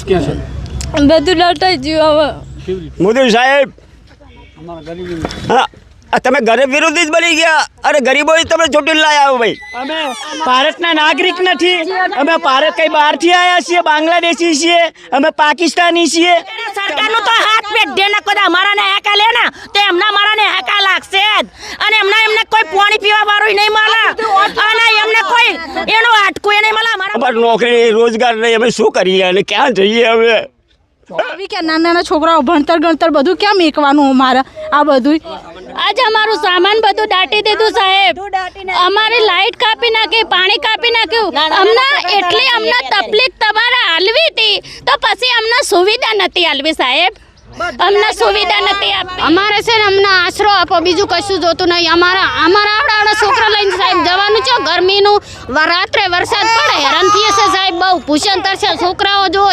ક્યાં છે? બધું લટાઈ ગયું હવે. મોદી સાહેબ હા તમે ગરીબ વિરોધી જ બની ગયા. અરે ગરીબો તમે ચોટી લાયા આવો ભાઈ. અમે ભારતના નાગરિક નથી, અમે ભારત કઈ બહારથી આવ્યા છીએ, બાંગ્લાદેશી છીએ, અમે પાકિસ્તાની છીએ. સરકારનું તો હાથ પેટ દે ને કોઈ અમારા ને હાકા લે ને તો એમના મારા ને હાકા લાગશે જ. અને એમને કોઈ પાણી પીવા વાળું નહીં મળે અને એમને કોઈ એનું હાટકું નહીં મળે. અમારે નોકરી રોજગાર નહીં, અમે શું કરીએ અને ક્યાં જઈએ હવે? કે નાના છોકરાઓ ભણતર ગણતર બધું ક્યાં મેકવાનું અમારે? આ બધું આજે અમારું સામાન બધું દાટી દીધું સાહેબ. અમારી લાઈટ કાપી નાખી, પાણી કાપી નાખ્યું. અમને તકલીફ તમારે હાલવી હતી તો પછી અમને સુવિધા નથી હાલવી સાહેબ. અમને સુવિધા નથી આપી. અમારે છે ને અમને આશરો આપો, બીજું કશું જોતું નહીં. અમારા આવડા છોકરા લઈને સાહેબ જવાનું છે. ગરમીનું રાત્રે વરસાદ પડે હેરાન થઈએ છે સાહેબ, બહુ ભૂષણ તરશે. છોકરાઓ જુઓ